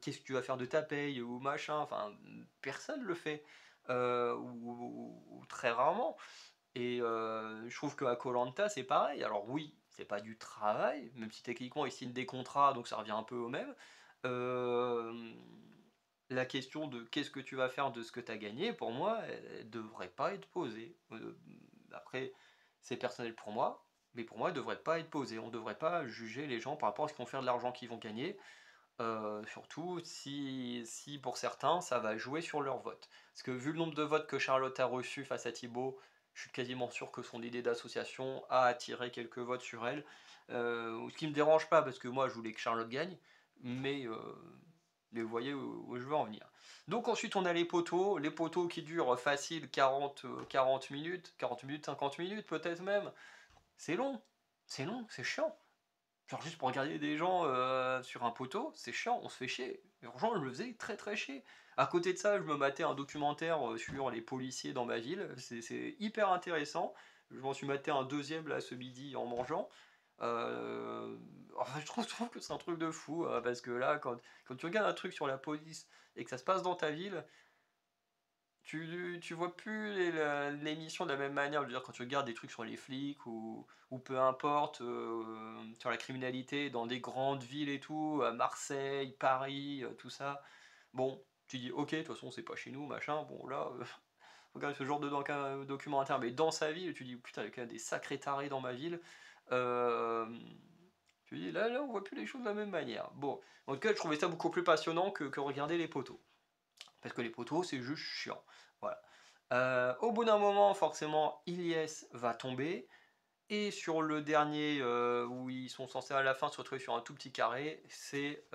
S1: qu'est-ce que tu vas faire de ta paye ou machin. Enfin, personne le fait. Ou très rarement. Et je trouve qu'à koh c'est pareil. Alors oui, c'est pas du travail, même si techniquement ils signent des contrats, donc ça revient un peu au même. Hem, la question de qu'est-ce que tu vas faire de ce que tu as gagné, pour moi, elle devrait pas être posée. Après, c'est personnel pour moi, mais pour moi, elle devrait pas être posée. On devrait pas juger les gens par rapport à ce qu'ils vont faire de l'argent qu'ils vont gagner, surtout si pour certains, ça va jouer sur leur vote. Parce que vu le nombre de votes que Charlotte a reçu face à Thibaut, je suis quasiment sûr que son idée d'association a attiré quelques votes sur elle. Ce qui me dérange pas, parce que moi je voulais que Charlotte gagne, mais, euh, mais vous voyez où je veux en venir. Donc ensuite on a les poteaux qui durent facile 40 minutes, 40 minutes, 50 minutes peut-être même. C'est long, c'est long, c'est chiant. Genre juste pour regarder des gens sur un poteau, c'est chiant, on se fait chier. Et franchement, je me faisais très très chier. À côté de ça, je me matais un documentaire sur les policiers dans ma ville. C'est hyper intéressant. Je m'en suis maté un deuxième là ce midi en mangeant. Enfin, je trouve que c'est un truc de fou, parce que là, quand tu regardes un truc sur la police et que ça se passe dans ta ville, tu vois plus l'émission de la même manière. Je veux dire, quand tu regardes des trucs sur les flics ou peu importe, sur la criminalité dans des grandes villes et tout, à Marseille, Paris, tout ça, bon, tu dis ok, de toute façon, c'est pas chez nous, machin. Bon, là, regarde ce genre de documentaire, mais dans sa ville, tu dis putain, il y a quand même des sacrés tarés dans ma ville. Euh, Tu dis là, on voit plus les choses de la même manière. Bon, en tout cas, je trouvais ça beaucoup plus passionnant que regarder les poteaux. Parce que les poteaux, c'est juste chiant. Voilà. Au bout d'un moment, forcément, Ilyes va tomber. Et sur le dernier, où ils sont censés à la fin se retrouver sur un tout petit carré, c'est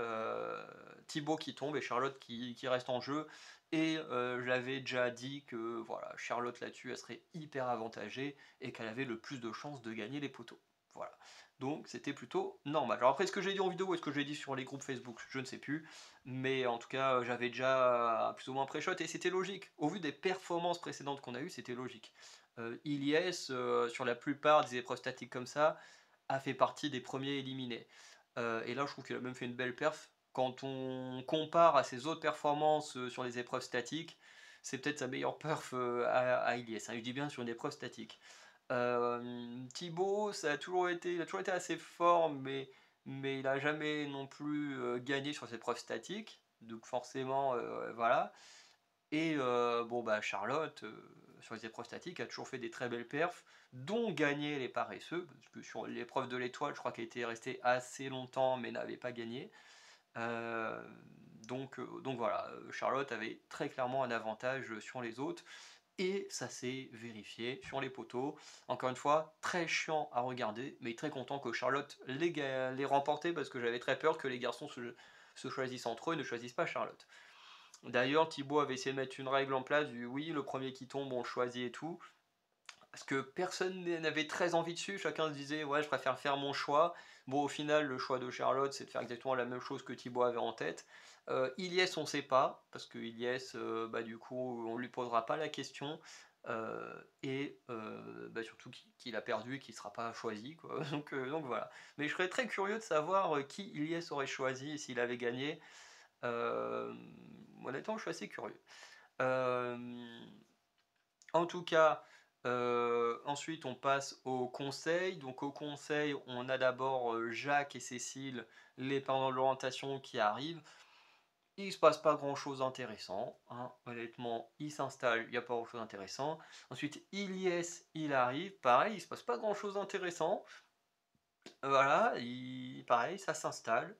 S1: Thibaut qui tombe et Charlotte qui reste en jeu. Et j'avais déjà dit que voilà, Charlotte là-dessus, elle serait hyper avantagée et qu'elle avait le plus de chances de gagner les poteaux. Voilà. Donc c'était plutôt normal. Alors après, est-ce que j'ai dit en vidéo ou est-ce que j'ai dit sur les groupes Facebook? Je ne sais plus. Mais en tout cas, j'avais déjà plus ou moins pré-shot et c'était logique. Au vu des performances précédentes qu'on a eues, c'était logique. Ilyes, sur la plupart des épreuves statiques comme ça, a fait partie des premiers éliminés. Et là, je trouve qu'il a même fait une belle perf. Quand on compare à ses autres performances sur les épreuves statiques, c'est peut-être sa meilleure perf à Ilyes, hein. Je dis bien sur une épreuve statique. Thibaut, il a toujours été assez fort, mais il n'a jamais non plus gagné sur ses épreuves statiques. Donc forcément, voilà. Et bon, bah, Charlotte, sur les épreuves statiques, a toujours fait des très belles perfs, dont gagner les paresseux, parce que sur l'épreuve de l'étoile, je crois qu'elle était restée assez longtemps, mais n'avait pas gagné. Euh, donc voilà, Charlotte avait très clairement un avantage sur les autres, et ça s'est vérifié sur les poteaux. Encore une fois, très chiant à regarder, mais très content que Charlotte les remporté, parce que j'avais très peur que les garçons se choisissent entre eux et ne choisissent pas Charlotte. D'ailleurs, Thibaut avait essayé de mettre une règle en place du oui, le premier qui tombe, on le choisit et tout. Parce que personne n'avait très envie dessus, chacun se disait ouais, je préfère faire mon choix. Bon, au final, le choix de Charlotte, c'est de faire exactement la même chose que Thibaut avait en tête. Ilyes, on sait pas, parce que Ilyes, bah, du coup, on lui posera pas la question. Et bah, surtout qu'il a perdu et qu'il ne sera pas choisi, quoi. Donc voilà. Mais je serais très curieux de savoir qui Ilyes aurait choisi et s'il avait gagné. Euh, Honnêtement, je suis assez curieux. Euh, En tout cas, Ensuite, on passe au conseil. Donc au conseil, on a d'abord, Jacques et Cécile, les parents de l'orientation qui arrivent. Il se passe pas grand-chose d'intéressant, hein. Honnêtement, il s'installe, il y a pas grand-chose d'intéressant. Ensuite, Ilyes, il arrive, pareil, il se passe pas grand-chose d'intéressant. Voilà, pareil, ça s'installe,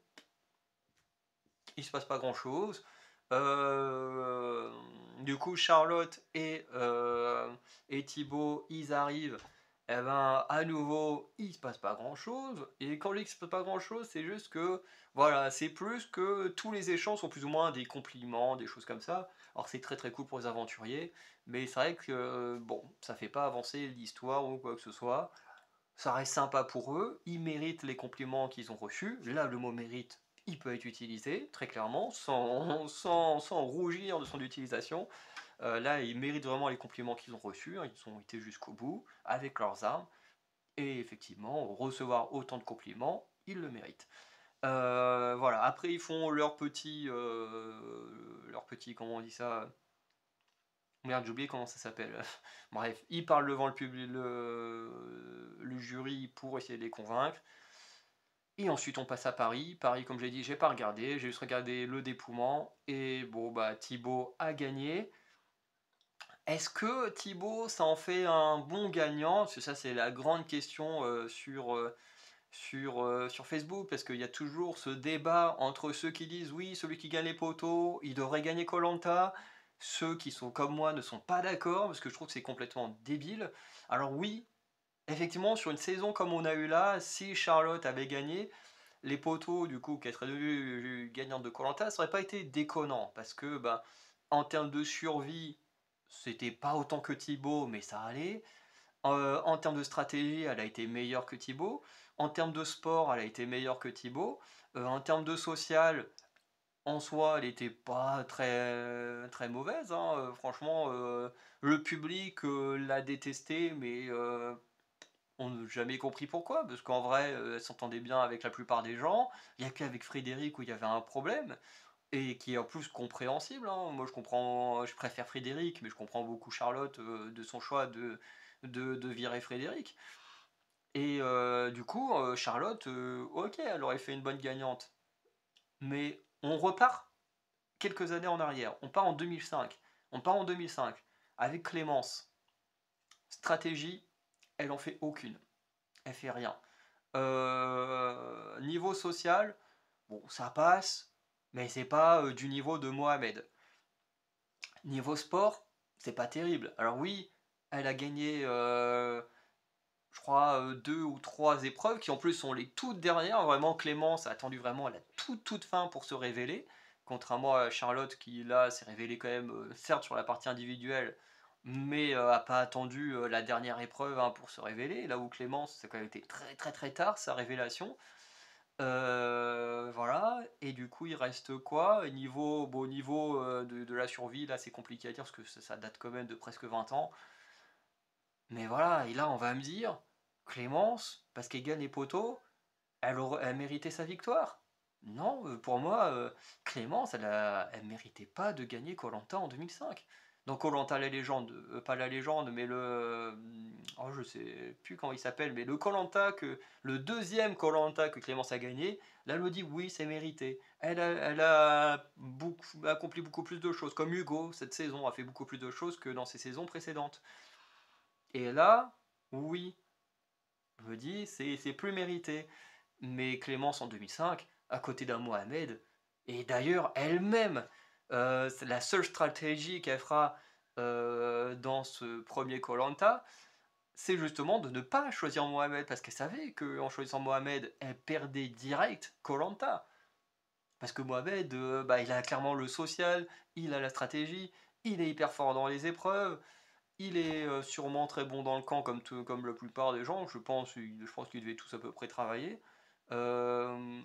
S1: il se passe pas grand-chose. Euh, du coup, Charlotte et Thibaut, ils arrivent. Et ben, à nouveau, il se passe pas grand-chose. Et quand je dis qu'il se passe pas grand-chose, c'est juste que, voilà, c'est plus que tous les échanges sont plus ou moins des compliments, des choses comme ça. Alors c'est très très cool pour les aventuriers, mais c'est vrai que, bon, ça fait pas avancer l'histoire ou quoi que ce soit. Ça reste sympa pour eux, ils méritent les compliments qu'ils ont reçus. Là, le mot mérite, il peut être utilisé, très clairement, sans rougir de son utilisation. Là, ils méritent vraiment les compliments qu'ils ont reçus, hein. Ils ont été jusqu'au bout, avec leurs armes. Et effectivement, recevoir autant de compliments, ils le méritent. Voilà, après ils font leur petit, comment on dit ça? Merde, j'ai oublié comment ça s'appelle. Bref, ils parlent devant le public, le jury pour essayer de les convaincre. Et ensuite, on passe à Paris. Paris, comme j'ai dit, j'ai pas regardé. J'ai juste regardé le dépouillement. Et bon, bah, Thibaut a gagné. Est-ce que Thibaut, ça en fait un bon gagnant? Parce que ça, c'est la grande question sur Facebook. Parce qu'il y a toujours ce débat entre ceux qui disent oui, celui qui gagne les poteaux, il devrait gagner koh. Ceux qui sont comme moi ne sont pas d'accord. Parce que je trouve que c'est complètement débile. Alors, oui, effectivement, sur une saison comme on a eu là, si Charlotte avait gagné, les poteaux, du coup, qui seraient devenus gagnantes de koh, ça aurait pas été déconnant, parce que, bah, en termes de survie, c'était pas autant que Thibaut, mais ça allait. En termes de stratégie, elle a été meilleure que Thibaut. En termes de sport, elle a été meilleure que Thibaut. En termes de social, en soi, elle était pas très, très mauvaise, hein. Franchement, le public l'a détestée, mais on n'a jamais compris pourquoi, parce qu'en vrai, elle s'entendait bien avec la plupart des gens. Il n'y a qu'avec Frédéric où il y avait un problème, et qui est en plus compréhensible, hein. Moi, je préfère Frédéric, mais je comprends beaucoup Charlotte de son choix de virer Frédéric. Et du coup, Charlotte, ok, elle aurait fait une bonne gagnante. Mais on repart quelques années en arrière. On part en 2005. On part en 2005 avec Clémence. Stratégie, elle en fait aucune. Elle fait rien. Niveau social, bon, ça passe, mais c'est pas du niveau de Mohamed. Niveau sport, c'est pas terrible. Alors oui, elle a gagné, je crois, deux ou trois épreuves qui en plus sont les toutes dernières. Vraiment, Clémence a attendu vraiment à la toute fin pour se révéler. Contrairement à Charlotte qui là s'est révélée quand même, certes sur la partie individuelle, mais a pas attendu la dernière épreuve, hein, pour se révéler. Là où Clémence, ça a quand même été très très très tard sa révélation. Voilà, et du coup, il reste quoi? Niveau de la survie, là, c'est compliqué à dire parce que ça date quand même de presque 20 ans. Mais voilà, et là, on va me dire, Clémence, parce qu'elle gagne les poteaux, elle méritait sa victoire. Non, pour moi, Clémence, elle méritait pas de gagner koh en 2005. Donc koh la légende, pas la légende, mais oh, je sais plus comment il s'appelle, mais le deuxième koh que Clémence a gagné, là, elle me dit oui, c'est mérité. Elle a accompli beaucoup plus de choses, comme Hugo, cette saison, a fait beaucoup plus de choses que dans ses saisons précédentes. Et là, oui, je me dis, c'est plus mérité. Mais Clémence en 2005, à côté d'un Mohamed, et d'ailleurs elle-même, c'est la seule stratégie qu'elle fera dans ce premier koh, c'est justement de ne pas choisir Mohamed, parce qu'elle savait qu'en choisissant Mohamed, elle perdait direct koh. Parce que Mohamed, bah, il a clairement le social, il a la stratégie, il est hyper fort dans les épreuves, il est sûrement très bon dans le camp comme la plupart des gens, je pense qu'ils devaient tous à peu près travailler. Euh,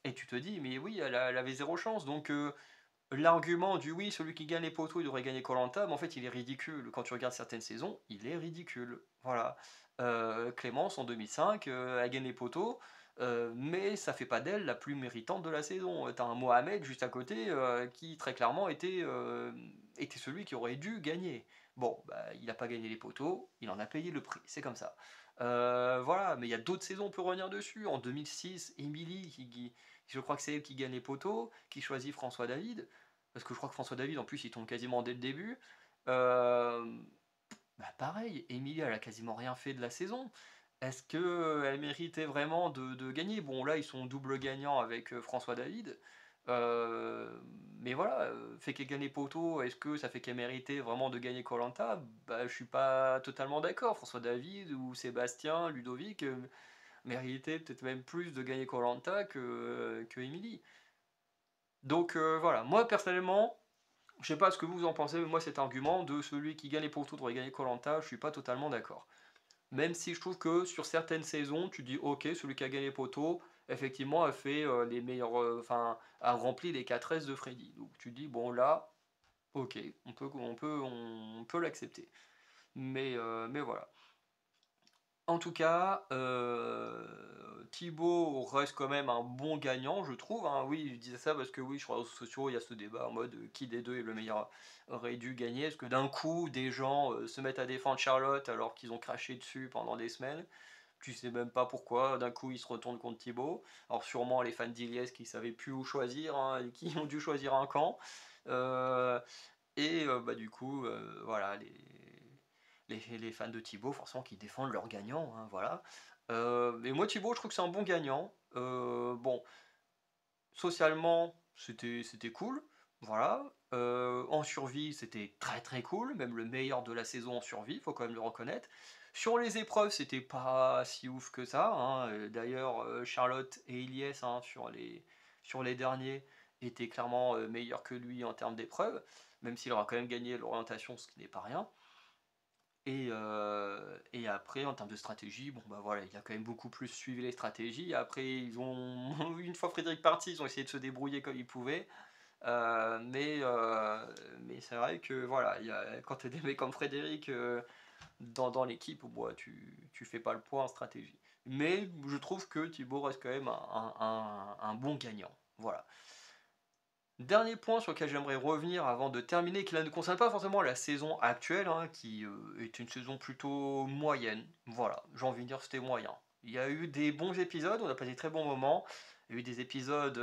S1: et tu te dis, mais oui, elle avait zéro chance. Donc l'argument du oui, celui qui gagne les poteaux, il devrait gagner koh, mais en fait il est ridicule. Quand tu regardes certaines saisons, il est ridicule. Voilà. Clémence en 2005, elle gagne les poteaux, mais ça fait pas d'elle la plus méritante de la saison. T'as un Mohamed juste à côté qui très clairement était celui qui aurait dû gagner. Bon, bah, il n'a pas gagné les poteaux, il en a payé le prix, c'est comme ça. Voilà, mais il y a d'autres saisons, on peut revenir dessus. En 2006, Émilie, je crois que c'est elle qui gagne les poteaux, qui choisit François David, parce que je crois que François David, en plus, il tombe quasiment dès le début. Euh, Bah pareil, Émilie, elle a quasiment rien fait de la saison. Est-ce que elle méritait vraiment de gagner? Bon, là, ils sont double gagnants avec François David. Euh, mais voilà, fait qu'elle gagne les poteaux, est-ce que ça fait qu'elle méritait vraiment de gagner koh Bah, je suis pas totalement d'accord. François David ou Sébastien, Ludovic méritaient peut-être même plus de gagner koh que Émilie. Donc voilà, moi personnellement, je sais pas ce que vous en pensez, mais moi cet argument de celui qui gagne les poteaux devrait gagner koh je suis pas totalement d'accord. Même si je trouve que sur certaines saisons, tu dis ok, celui qui a gagné poteau, effectivement, a fait les meilleurs, enfin, a rempli les 4S de Freddy. Donc tu dis bon là, ok, on peut l'accepter. Mais voilà. En tout cas, Thibaut reste quand même un bon gagnant, je trouve, hein. Oui, je disais ça parce que oui, sur les réseaux sociaux, il y a ce débat en mode qui des deux est le meilleur aurait dû gagner. Est-ce que d'un coup, des gens se mettent à défendre Charlotte alors qu'ils ont craché dessus pendant des semaines? Tu sais même pas pourquoi, d'un coup ils se retournent contre Thibaut. Alors sûrement les fans d'Iliès qui savaient plus où choisir, hein, et qui ont dû choisir un camp. Euh, bah, du coup, voilà, les fans de Thibaut, forcément, qui défendent leur gagnant, hein, voilà. Mais moi, Thibaut, je trouve que c'est un bon gagnant. Bon, socialement, c'était cool, voilà. En survie, c'était très très cool, même le meilleur de la saison en survie, faut quand même le reconnaître. Sur les épreuves, c'était pas si ouf que ça, hein. D'ailleurs, Charlotte et Ilyes, hein, sur les derniers, étaient clairement meilleurs que lui en termes d'épreuves, même s'il aura quand même gagné l'orientation, ce qui n'est pas rien. Et après, en termes de stratégie, bon bah voilà, il a quand même beaucoup plus suivi les stratégies. Après, une fois Frédéric parti, ils ont essayé de se débrouiller comme ils pouvaient. Mais c'est vrai que voilà, quand tu as des mecs comme Frédéric dans l'équipe, bon, tu fais pas le poids en stratégie. Mais je trouve que Thibaut reste quand même un bon gagnant. Voilà. Dernier point sur lequel j'aimerais revenir avant de terminer, qui là ne concerne pas forcément la saison actuelle, hein, qui est une saison plutôt moyenne. Voilà, j'ai envie de dire c'était moyen. Il y a eu des bons épisodes, on a passé de très bons moments. Il y a eu des épisodes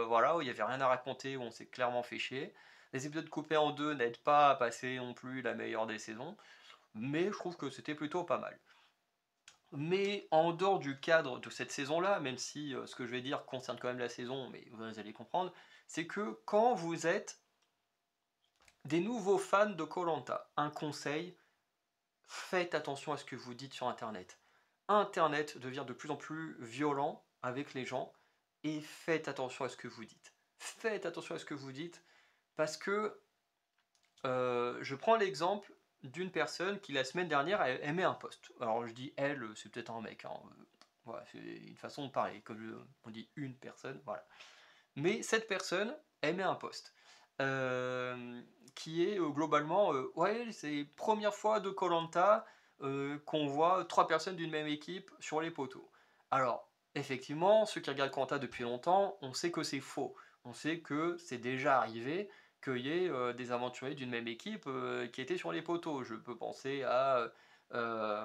S1: voilà, où il n'y avait rien à raconter, où on s'est clairement fait chier. Les épisodes coupés en deux n'aident pas à passer non plus la meilleure des saisons, mais je trouve que c'était plutôt pas mal. Mais en dehors du cadre de cette saison-là, même si ce que je vais dire concerne quand même la saison, mais vous allez comprendre, c'est que quand vous êtes des nouveaux fans de koh un conseil, faites attention à ce que vous dites sur Internet. Internet devient de plus en plus violent avec les gens et faites attention à ce que vous dites. Faites attention à ce que vous dites parce que je prends l'exemple d'une personne qui la semaine dernière elle met un post. Alors je dis elle, c'est peut-être un mec, hein. Voilà, c'est une façon de parler. Comme on dit une personne, voilà. Mais cette personne, elle met un post euh, qui est globalement ouais, c'est première fois de koh qu'on voit trois personnes d'une même équipe sur les poteaux. Alors, effectivement, ceux qui regardent koh depuis longtemps, on sait que c'est faux. On sait que c'est déjà arrivé qu'il y ait des aventuriers d'une même équipe qui étaient sur les poteaux. Je peux penser à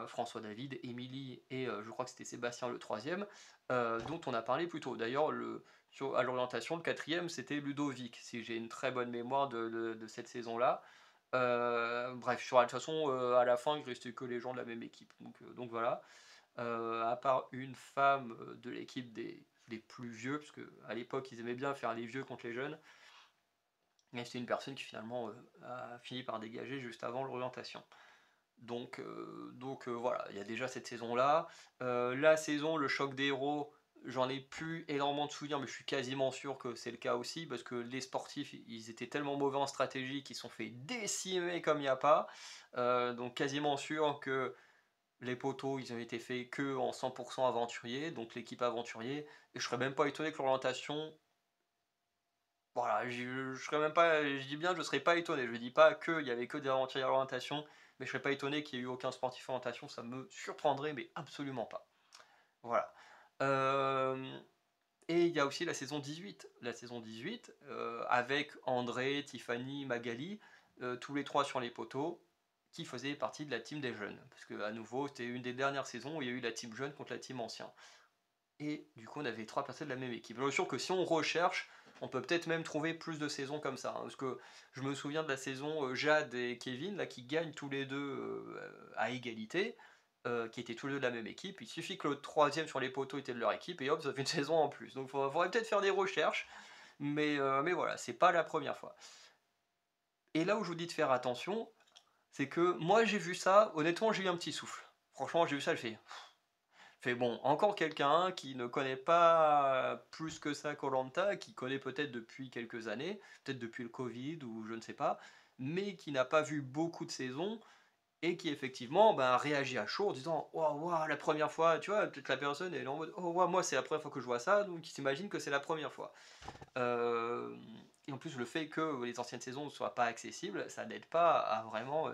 S1: François David, Émilie et je crois que c'était Sébastien le troisième, dont on a parlé plus tôt. D'ailleurs, à l'orientation, le quatrième, c'était Ludovic, si j'ai une très bonne mémoire de cette saison-là. Bref, de toute façon, à la fin, il restait que les gens de la même équipe. Donc voilà. À part une femme de l'équipe des plus vieux, parce qu'à l'époque, ils aimaient bien faire les vieux contre les jeunes. Et c'était une personne qui finalement a fini par dégager juste avant l'orientation. Donc voilà, il y a déjà cette saison-là. La saison, le choc des héros, j'en ai plus énormément de souvenirs, mais je suis quasiment sûr que c'est le cas aussi, parce que les sportifs, ils étaient tellement mauvais en stratégie qu'ils se sont fait décimer comme il n'y a pas. Donc quasiment sûr que les poteaux, ils ont été faits que en 100% aventurier, donc l'équipe aventurier. Et je serais même pas étonné que l'orientation, voilà, je serais même pas, je dis bien, je serais pas étonné. Je dis pas qu'il y avait que des aventuriers à l'orientation, mais je serais pas étonné qu'il y ait eu aucun sportif à l'orientation, ça me surprendrait, mais absolument pas. Voilà. Euh, et il y a aussi la saison 18. La saison 18, avec André, Tiffany, Magali, tous les trois sur les poteaux. qui faisait partie de la team des jeunes. Parce que à nouveau, c'était une des dernières saisons où il y a eu la team jeune contre la team ancien. Et du coup, on avait 3 personnes de la même équipe. Alors, je suis sûr que si on recherche, on peut peut-être même trouver plus de saisons comme ça, hein, parce que je me souviens de la saison, Jade et Kevin, là, qui gagnent tous les 2 à égalité, qui étaient tous les 2 de la même équipe. Il suffit que le troisième sur les poteaux était de leur équipe et hop, ça fait une saison en plus. Donc faudrait peut-être faire des recherches, mais voilà, c'est pas la première fois. Et là où je vous dis de faire attention, c'est que moi j'ai vu ça, honnêtement j'ai eu un petit souffle. Franchement, j'ai vu ça, je fais bon, encore quelqu'un qui ne connaît pas plus que ça koh, qui connaît peut-être depuis quelques années, peut-être depuis le Covid ou je ne sais pas, mais qui n'a pas vu beaucoup de saisons et qui effectivement ben, réagit à chaud en disant waouh, waouh, la première fois, tu vois, peut-être la personne elle est en mode oh, waouh, moi c'est la première fois que je vois ça, donc il s'imagine que c'est la première fois. Euh, et en plus, le fait que les anciennes saisons ne soient pas accessibles, ça n'aide pas à vraiment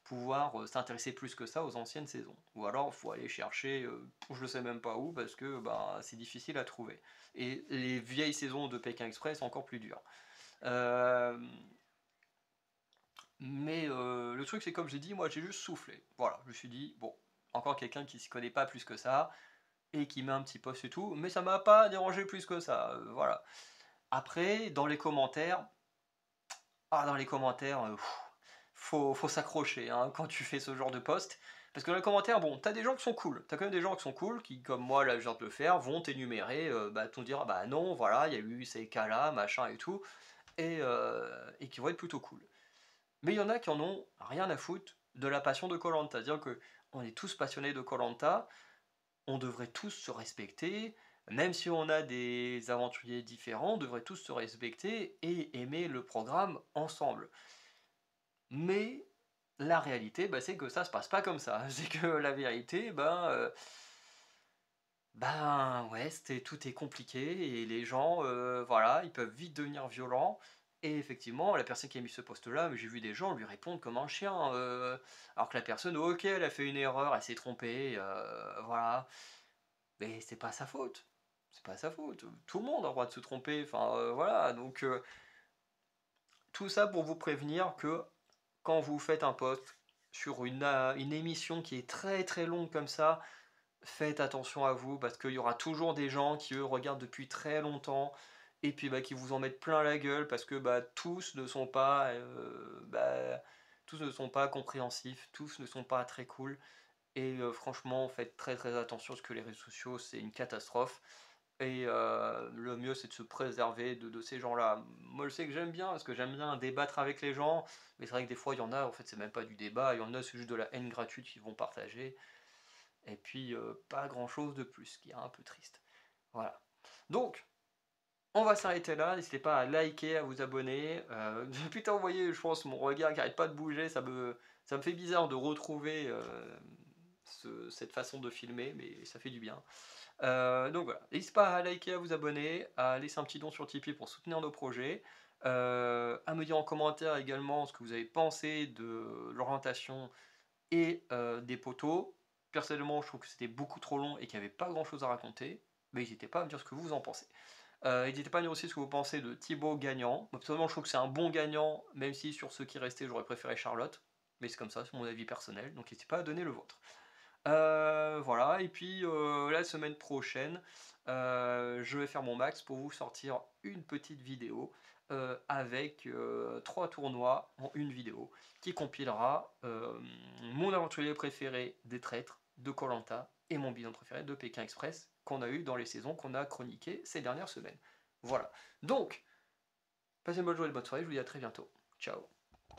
S1: pouvoir s'intéresser plus que ça aux anciennes saisons. Ou alors, il faut aller chercher, je ne sais même pas où, parce que bah, c'est difficile à trouver. Et les vieilles saisons de Pékin Express sont encore plus dures. Euh, mais le truc, c'est comme j'ai dit, moi j'ai juste soufflé. Voilà, je me suis dit, bon, encore quelqu'un qui s'y connaît pas plus que ça, et qui met un petit post et tout, mais ça m'a pas dérangé plus que ça. Voilà. Après, dans les commentaires, faut s'accrocher hein, quand tu fais ce genre de post. Parce que dans les commentaires, bon, t'as des gens qui sont cool. T'as quand même des gens qui sont cool, qui, comme moi, là, je viens de le faire, vont t'énumérer, bah, te dire, bah non, voilà, il y a eu ces cas-là, machin et tout, et qui vont être plutôt cool. Mais il y en a qui en ont rien à foutre de la passion de koh. C'est-à-dire que on est tous passionnés de koh, on devrait tous se respecter, même si on a des aventuriers différents, on devrait tous se respecter et aimer le programme ensemble. Mais la réalité, bah, c'est que ça se passe pas comme ça. C'est que la vérité, ben ouais, tout est compliqué et les gens, voilà, ils peuvent vite devenir violents. Et effectivement, la personne qui a mis ce post-là, j'ai vu des gens lui répondre comme un chien, alors que la personne, ok, elle a fait une erreur, elle s'est trompée, voilà. Mais c'est pas sa faute. C'est pas sa faute. Tout le monde a le droit de se tromper. Enfin, voilà. Donc, tout ça pour vous prévenir que quand vous faites un post sur une émission qui est très très longue comme ça, faites attention à vous parce qu'il y aura toujours des gens qui eux regardent depuis très longtemps et puis bah, qui vous en mettent plein la gueule parce que bah, tous ne sont pas compréhensifs, tous ne sont pas très cool. Et franchement, faites très très attention parce que les réseaux sociaux, c'est une catastrophe. Et le mieux, c'est de se préserver de ces gens-là. Moi, je sais que j'aime bien, parce que j'aime bien débattre avec les gens, mais c'est vrai que des fois, il y en a, en fait, c'est même pas du débat, il y en a, c'est juste de la haine gratuite qu'ils vont partager. Et puis, pas grand-chose de plus, ce qui est un peu triste. Voilà. Donc, on va s'arrêter là. N'hésitez pas à liker, à vous abonner. Putain, vous voyez, je pense, mon regard qui arrête pas de bouger, ça me fait bizarre de retrouver cette façon de filmer, mais ça fait du bien. Donc voilà, n'hésitez pas à liker, à vous abonner, à laisser un petit don sur Tipeee pour soutenir nos projets, à me dire en commentaire également ce que vous avez pensé de l'orientation et des poteaux. Personnellement, je trouve que c'était beaucoup trop long et qu'il n'y avait pas grand chose à raconter, mais n'hésitez pas à me dire ce que vous en pensez. N'hésitez pas à me dire aussi ce que vous pensez de Thibaut gagnant. Moi, personnellement, je trouve que c'est un bon gagnant, même si sur ceux qui restaient, j'aurais préféré Charlotte, mais c'est comme ça, c'est mon avis personnel, donc n'hésitez pas à donner le vôtre. Voilà, et puis la semaine prochaine, je vais faire mon max pour vous sortir une petite vidéo avec 3 tournois en une vidéo qui compilera mon aventurier préféré des traîtres de koh et mon bilan préféré de Pékin Express qu'on a eu dans les saisons qu'on a chroniquées ces dernières semaines. Voilà, donc, passez une bonne journée, une bonne soirée, je vous dis à très bientôt. Ciao.